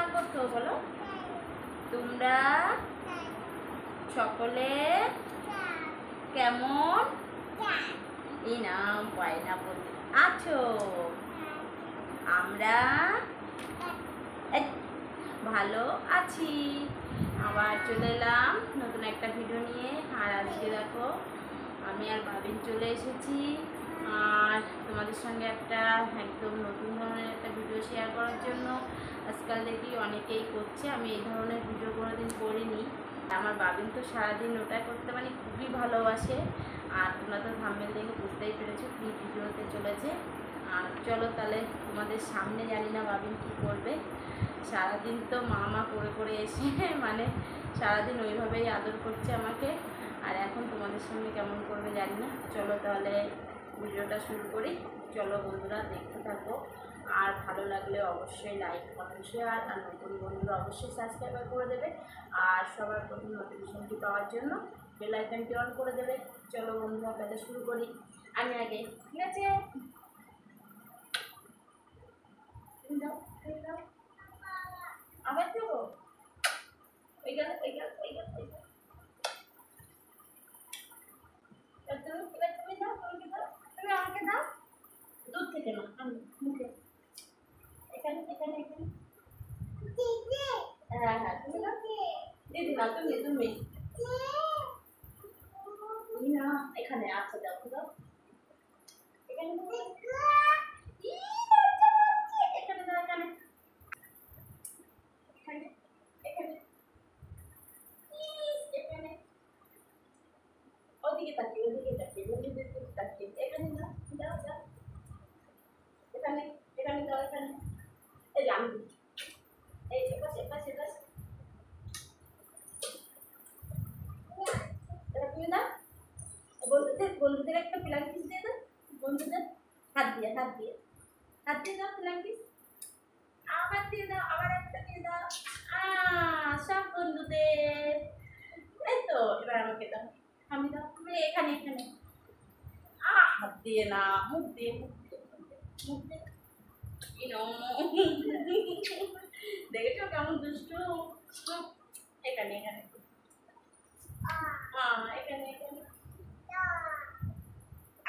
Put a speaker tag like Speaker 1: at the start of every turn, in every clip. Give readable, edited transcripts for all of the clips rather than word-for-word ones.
Speaker 1: কার করতে হবে বলো? তোমরা সকলে কেমন ইনাম পায়না বলতে আছো? আমরা ভালো আছি। আবার চলে এলাম নতুন একটা ভিডিও নিয়ে। আর আজকে দেখো আমি আর বাবিন চলে এসেছি আর তোমাদের সঙ্গে একটা একদম নতুন ধরনের একটা ভিডিও শেয়ার করার জন্য। আজকাল দেখি অনেকেই করছে, আমি এই ধরনের ভিডিও কোনোদিন করিনি। আমার বাবিন তো সারাদিন ওটা করতে মানে খুবই ভালোবাসে। আর তোমরা তো থাম্বনেল দেখে বুঝতেই পেরেছো কী ভিডিওতে চলেছে। আর চলো তাহলে তোমাদের সামনে, জানি না বাবিন কী করবে। সারাদিন তো মা করে করে এসে মানে সারাদিন ওইভাবেই আদর করছে আমাকে। আর এখন তোমাদের সঙ্গে কেমন করবে জানি না। চলো তাহলে ভিডিওটা শুরু করি। চলো বন্ধুরা দেখতে থাকো। আর ভালো লাগলে অবশ্যই লাইক কমেন্ট শেয়ার, আর নতুন বন্ধুরা অবশ্যই সাবস্ক্রাইব করে দেবে। আর সবার প্রথম নোটিফিকেশনটি পাওয়ার জন্য বেল আইকনটি অন করে দেবে। চলো বন্ধুরা তাহলে শুরু করি। আমি আগে, ঠিক আছে? আবার দেবো ওই গেল ওই গেল ওই গেল ওই গেল। তুমি দাও, তুমি দাও, তুমি আমাকে দাও। দুধ থেকে না, আমি মুখে। এখানে এখানে এখানে। হ্যাঁ হ্যাঁ, তুমি দাও। দিদি না, তুমি তুমি না, এখানে আচ্ছা দাও দাও। এখানে এখানে দাও, এখানে এখানে এখানে এখানে। ওদিকে তাকিয়ে, ওদিকে তাকিয়ে, ওদিকে তাকিয়ে। এখানে দাও দাও দাও। এখানে এখানে দাও, এখানে। এই যে আমি দিচ্ছি। এই পাশে পাশে পাশে। এটা তুমি দাও। বন্ধুদের একটা প্ল্যান পিস দিয়ে দাও। বন্ধুদের হাত দিয়ে হাত দিয়ে হাত দিয়ে দাও প্ল্যান পিস। আবার দিয়ে দাও, আবার একটা দিয়ে দাও। সব বন্ধুদের। এই তো এবার আমাকে দাও। আমি দাও, তুমি এখানে এখানে। হাত দিয়ে না, মুখ দিয়ে মুখ দিয়ে মুখ দিয়ে। দেখেছো কেমন দুষ্টু? এখানে এখানে এখানে এখানে।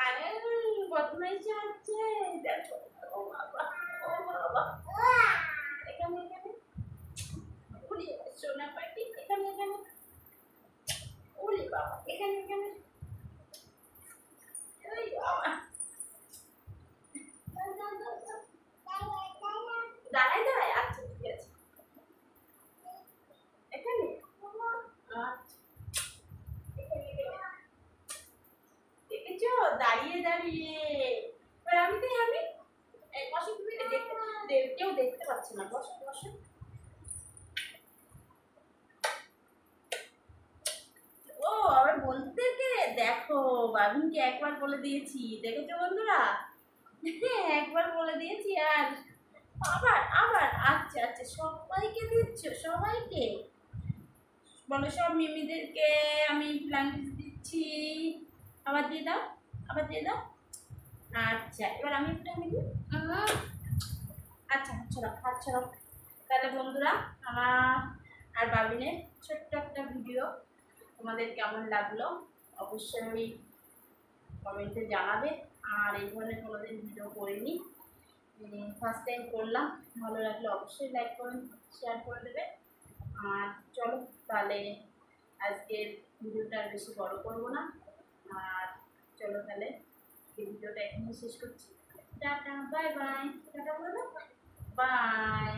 Speaker 1: আরে বদমাইশি হচ্ছে, দেখো। ও বাবা, ও বাবা। এখানে এখানে। উড়ি সোনা পাখি, এখানে এখানে। উড়ি বাবা, এখানে এখানে। ওই বাবা। দাঁড়ায় দাঁড়ায়, আচ্ছা ঠিক আছে। এখানে আচ্ছা, এখানে এখানে। দেখেছো দাঁড়িয়ে দাঁড়িয়ে। এবার আমি তাই আমি বসো, তুমি দেখতে কেউ দেখতে পাচ্ছে না। বসো বসো। ও আমার বন্ধুদেরকে দেখো, বাবিনকে একবার বলে দিয়েছি, দেখেছো বন্ধুরা? হ্যাঁ একবার বলে দিয়েছি। আর আবার আবার আচ্ছা আচ্ছা, সবাইকে দিচ্ছ, সবাইকে বলো। সব মিমিদেরকে আমি ব্ল্যাঙ্কেট দিচ্ছি। আবার দিয়ে দাও, আবার দিয়ে দাও। আচ্ছা এবার আমি একটা দিই। আচ্ছা হাত ছড়াও, হাত ছড়াও। তাহলে বন্ধুরা, আমার আর বাবিনের ছোট্ট একটা ভিডিও তোমাদের কেমন লাগলো অবশ্যই কমেন্টে জানাবে। আর এই ধরনের কোনোদিন ভিডিও করিনি, ফার্স্ট টাইম করলাম। ভালো লাগলে অবশ্যই লাইক কমেন্ট শেয়ার করে দেবে। আর চলো তাহলে আজকের ভিডিওটা আর বেশি বড় করবো না। আর চলো তাহলে এই ভিডিওটা এখানে শেষ করছি। Tata bye bye. টাটা বলো, বাই।